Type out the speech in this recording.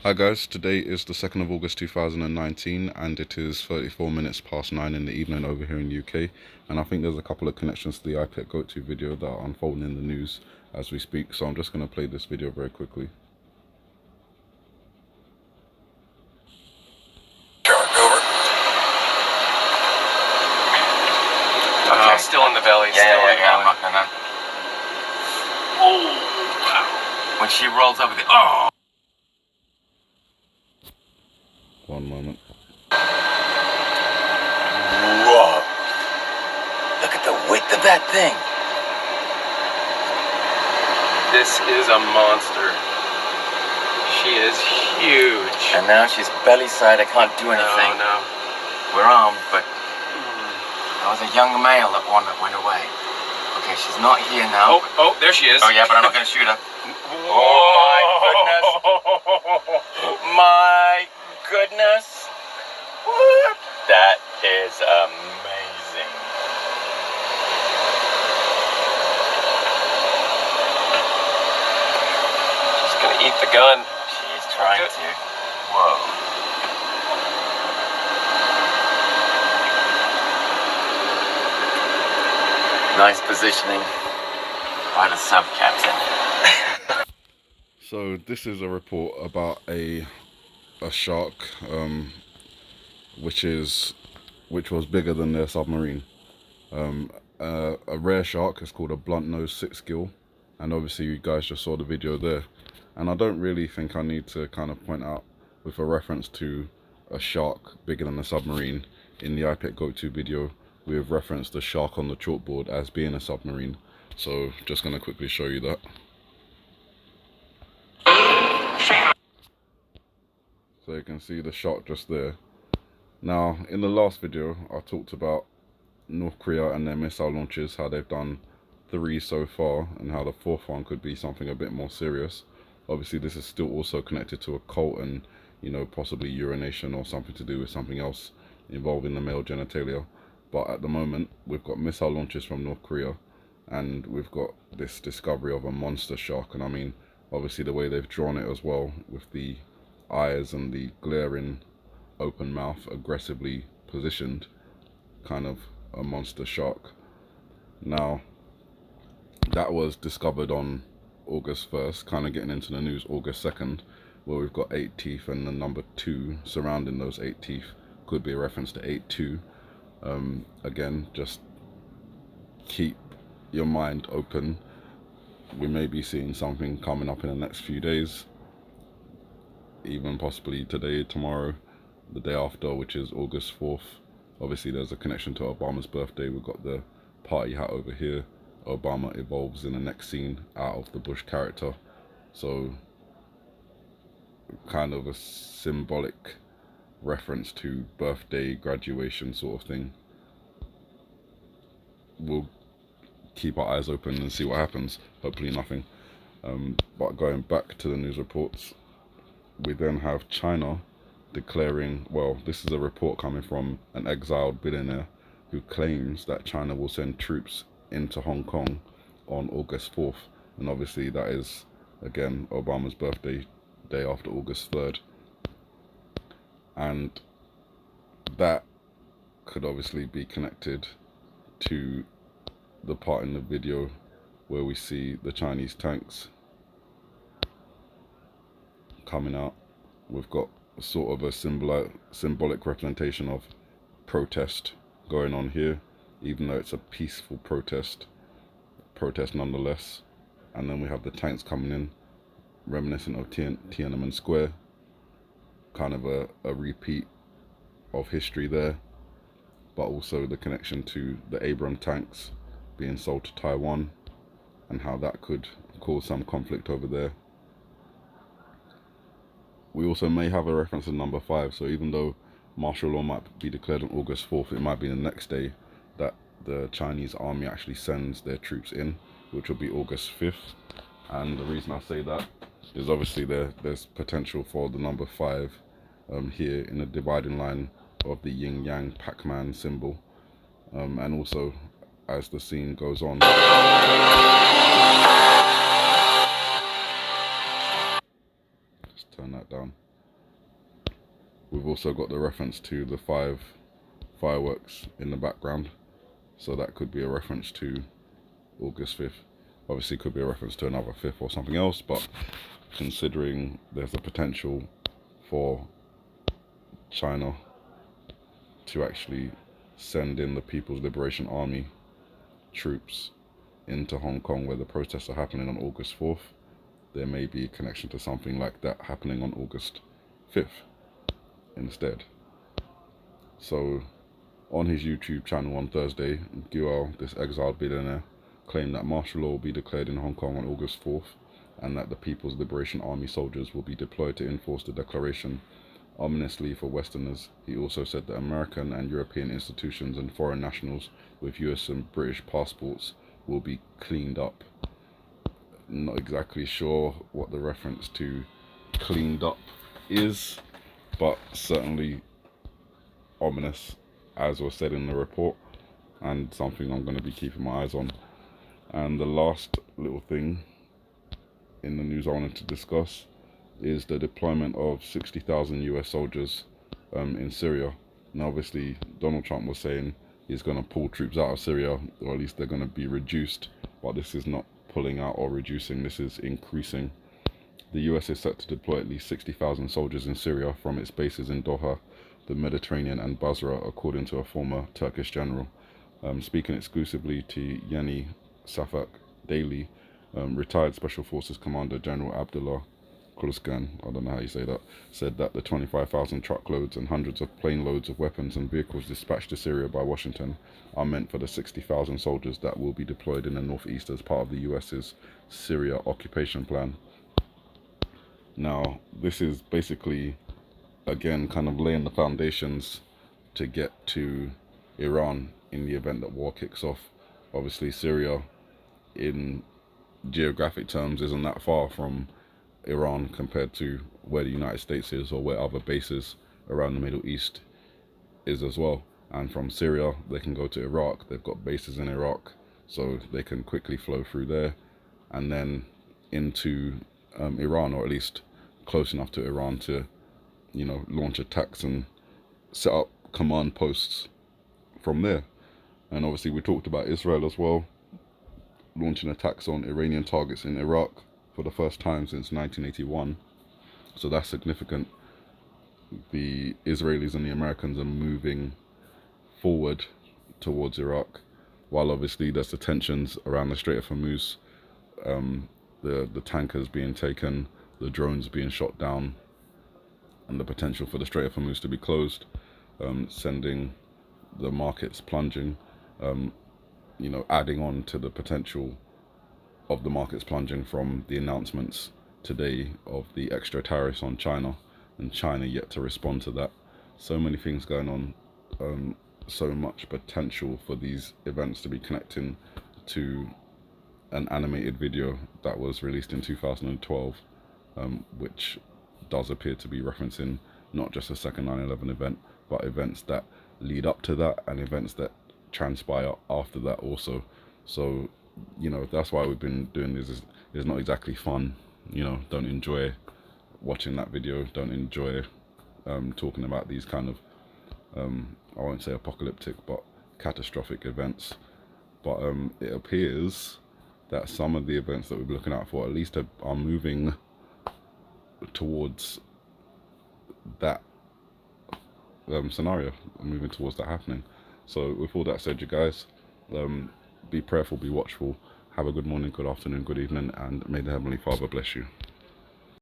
Hi guys, today is the 2nd of August 2019 and it is 34 minutes past 9 in the evening over here in the UK, and I think there's a couple of connections to the iPet Go-To video that are unfolding in the news as we speak, so I'm just going to play this video very quickly. Okay. Still in the belly. Yeah. I'm not gonna. Oh, wow. When she rolls over the. Oh! One moment. Whoa! Look at the width of that thing. This is a monster. She is huge. And now she's belly side. I can't do anything. No. We're armed, but I was a young male that one that went away. Okay, she's not here now. Oh, there she is. Oh yeah, but I'm not gonna shoot her. Oh my goodness! What? That is amazing. She's gonna eat the gun. She is trying to. Whoa. Nice positioning by the sub-captain. So this is a report about a shark which was bigger than their submarine. A rare shark is called a blunt-nosed six-gill, and obviously you guys just saw the video there, and I don't really think I need to kind of point out with a reference to a shark bigger than a submarine. In the iPet Go-To video we have referenced the shark on the chalkboard as being a submarine, so just going to quickly show you that. So you can see the shark just there. Now in the last video I talked about North Korea and their missile launches, how they've done 3 so far and how the 4th one could be something a bit more serious. Obviously this is still also connected to a cult and, you know, possibly urination or something to do with something else involving the male genitalia. But at the moment we've got missile launches from North Korea and we've got this discovery of a monster shark, and I mean obviously the way they've drawn it as well, with the eyes and the glaring open mouth aggressively positioned, kind of a monster shark. Now that was discovered on August 1st, kind of getting into the news August 2nd, where we've got 8 teeth and the number 2 surrounding those 8 teeth. Could be a reference to 8-2. Again, just keep your mind open. We may be seeing something coming up in the next few days, even possibly today, tomorrow, the day after, which is August 4th. Obviously there's a connection to Obama's birthday. We've got the party hat over here. Obama evolves in the next scene out of the Bush character, so kind of a symbolic reference to birthday, graduation sort of thing. We'll keep our eyes open and see what happens. Hopefully nothing. But going back to the news reports, we then have China declaring, well, this is a report coming from an exiled billionaire who claims that China will send troops into Hong Kong on August 4th, and obviously that is again Obama's birthday, day after August 3rd, and that could obviously be connected to the part in the video where we see the Chinese tanks coming out. We've got sort of a symbolic representation of protest going on here, even though it's a peaceful protest nonetheless. And then we have the tanks coming in, reminiscent of Tiananmen Square, kind of a repeat of history there, but also the connection to the Abrams tanks being sold to Taiwan and how that could cause some conflict over there. We also may have a reference to number 5, so even though martial law might be declared on August 4th, it might be the next day that the Chinese army actually sends their troops in, which will be August 5th. And the reason I say that is obviously there's potential for the number 5 here in the dividing line of the yin-yang Pac-Man symbol, and also as the scene goes on. Let's turn that down. we've also got the reference to the 5 fireworks in the background, so that could be a reference to August 5th. Obviously could be a reference to another 5th or something else, but considering there's a potential for China to actually send in the People's Liberation Army troops into Hong Kong where the protests are happening on August 4th, there may be a connection to something like that happening on August 5th instead. So on his YouTube channel on Thursday, Guo, this exiled billionaire, claimed that martial law will be declared in Hong Kong on August 4th and that the People's Liberation Army soldiers will be deployed to enforce the declaration. Ominously for Westerners, he also said that American and European institutions and foreign nationals with US and British passports will be cleaned up. Not exactly sure what the reference to cleaned up is, but certainly ominous, as was said in the report, and something I'm going to be keeping my eyes on. And the last little thing in the news I wanted to discuss is the deployment of 60,000 US soldiers in Syria. Now obviously Donald Trump was saying he's going to pull troops out of Syria, or at least they're going to be reduced, but this is not pulling out or reducing, this is increasing. The US is set to deploy at least 60,000 soldiers in Syria from its bases in Doha, the Mediterranean and Basra, according to a former Turkish general. Speaking exclusively to Yeni Safak Daily, retired Special Forces Commander General Abdullah Kuluskan, I don't know how you say that, said that the 25,000 truckloads and hundreds of plane loads of weapons and vehicles dispatched to Syria by Washington are meant for the 60,000 soldiers that will be deployed in the northeast as part of the US's Syria occupation plan. Now, this is basically, again, kind of laying the foundations to get to Iran in the event that war kicks off. Obviously, Syria, in geographic terms, isn't that far from Iran compared to where the United States is or where other bases around the Middle East is as well. And from Syria they can go to Iraq. They've got bases in Iraq, so they can quickly flow through there and then into Iran, or at least close enough to Iran to, you know, launch attacks and set up command posts from there. And obviously we talked about Israel as well, launching attacks on Iranian targets in Iraq for the first time since 1981, so that's significant. The Israelis and the Americans are moving forward towards Iraq, while obviously there's the tensions around the Strait of Hormuz, the tankers being taken, the drones being shot down, and the potential for the Strait of Hormuz to be closed, sending the markets plunging, you know, adding on to the potential of the markets plunging from the announcements today of the extra tariffs on China, and China yet to respond to that. So many things going on, so much potential for these events to be connecting to an animated video that was released in 2012, which does appear to be referencing not just a second 9/11 event, but events that lead up to that and events that transpire after that also. So, you know, that's why we've been doing this. Is not exactly fun, you know. Don't enjoy watching that video, don't enjoy talking about these kind of I won't say apocalyptic but catastrophic events. But it appears that some of the events that we've been looking out for at least are moving towards that scenario, moving towards that happening. So with all that said, you guys, be prayerful, be watchful, have a good morning, good afternoon, good evening, and may the Heavenly Father bless you.